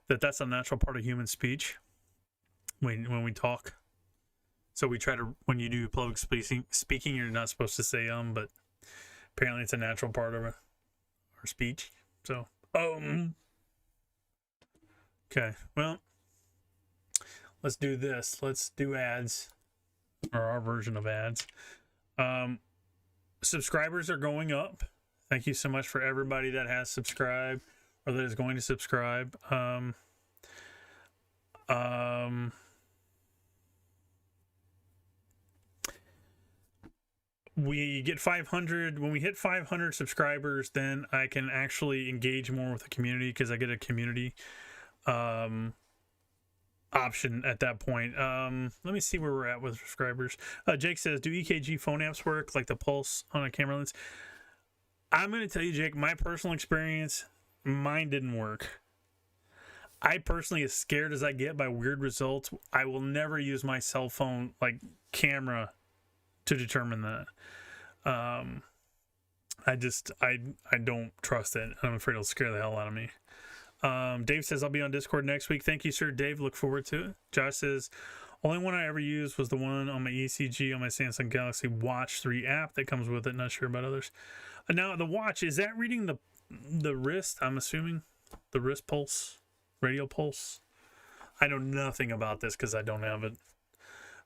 A: that's a natural part of human speech when we talk. So we try to, when you do public speaking, you're not supposed to say but apparently it's a natural part of our speech. So, okay, well, let's do this. Let's do ads, or our version of ads. Subscribers are going up. Thank you so much for everybody that has subscribed or that is going to subscribe. We get 500. When we hit 500 subscribers, then I can actually engage more with the community because I get a community option at that point. Let me see where we're at with subscribers. Jake says, do EKG phone apps work like the pulse on a camera lens? I'm going to tell you, Jake, my personal experience, mine didn't work. I personally, as scared as I get by weird results, I will never use my cell phone like camera to determine that. I don't trust it. I'm afraid it'll scare the hell out of me. Dave says, I'll be on Discord next week. Thank you, sir. Dave, look forward to it. Josh says, only one I ever used was the one on my ECG on my Samsung Galaxy Watch 3 app that comes with it. Not sure about others. Now, the watch, is that reading the wrist, I'm assuming? The wrist pulse? Radial pulse? I know nothing about this because I don't have it.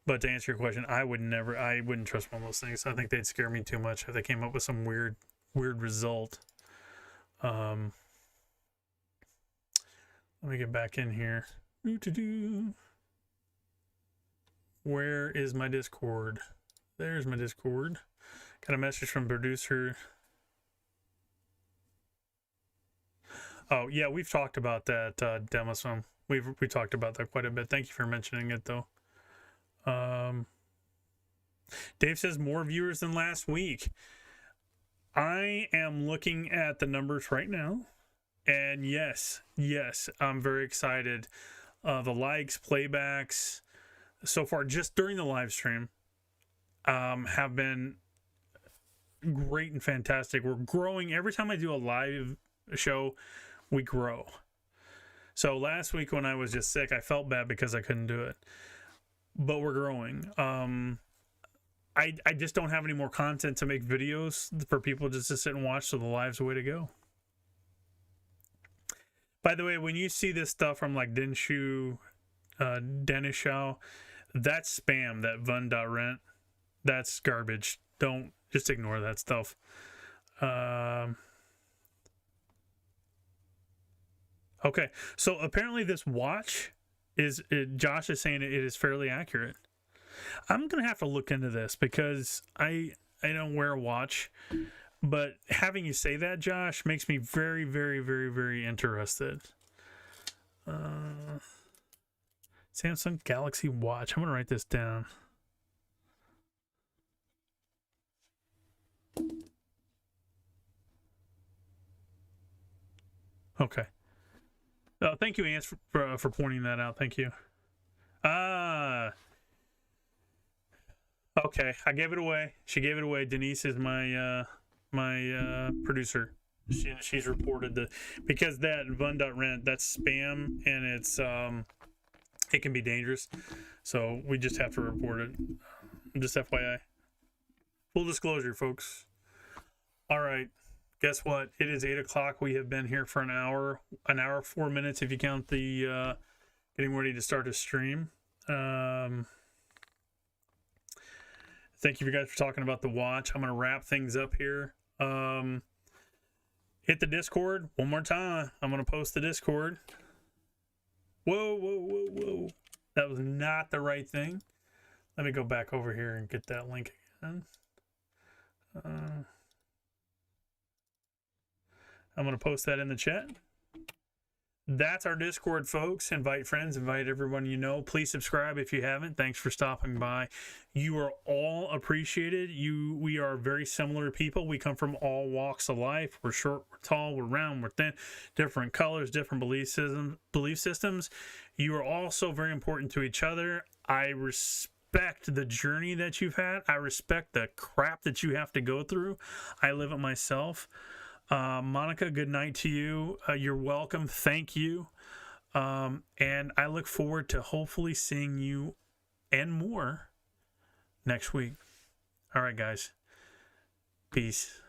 A: But to answer your question, I wouldn't trust one of those things. I think they'd scare me too much if they came up with some weird result. Let me get back in here. Where is my Discord? There's my Discord. Got a message from producer. Oh, yeah, we've talked about that, Demosfilm. We talked about that quite a bit. Thank you for mentioning it, though. Dave says more viewers than last week. I am looking at the numbers right now. And yes, I'm very excited. The likes, playbacks, so far, just during the live stream, have been great and fantastic. We're growing. Every time I do a live show, we grow. So last week when I was just sick, I felt bad because I couldn't do it. But we're growing. I just don't have any more content to make videos for people just to sit and watch, so the live's the way to go. By the way, when you see this stuff from like Denshu, Denishao, that's spam, that Vun.rent. That's garbage. Don't, just ignore that stuff. Okay, so apparently this watch Josh is saying it is fairly accurate. I'm gonna have to look into this because I don't wear a watch, but having you say that, Josh, makes me very, very, very, very interested. Samsung Galaxy Watch. I'm gonna write this down. Okay. Thank you, Ants, for pointing that out. Thank you. Okay, I gave it away. She gave it away. Denise is my producer. She's reported because that Rent, that's spam, and it's it can be dangerous. So we just have to report it. Just FYI. Full disclosure, folks. All right. Guess what? It is 8 o'clock. We have been here for an hour 4 minutes if you count the getting ready to start a stream. Thank you guys for talking about the watch. I'm going to wrap things up here. Hit the Discord one more time. I'm going to post the Discord. Whoa. That was not the right thing. Let me go back over here and get that link again. I'm going to post that in the chat. That's our Discord, folks. Invite friends, invite everyone you know. Please subscribe if you haven't. Thanks for stopping by. You are all appreciated. We are very similar people. We come from all walks of life. We're short, we're tall, we're round, we're thin, different colors, different belief systems. You are all so very important to each other. I respect the journey that you've had. I respect the crap that you have to go through. I live it myself. Monica, good night to you. You're welcome. Thank you. And I look forward to hopefully seeing you and more next week. All right, guys. Peace.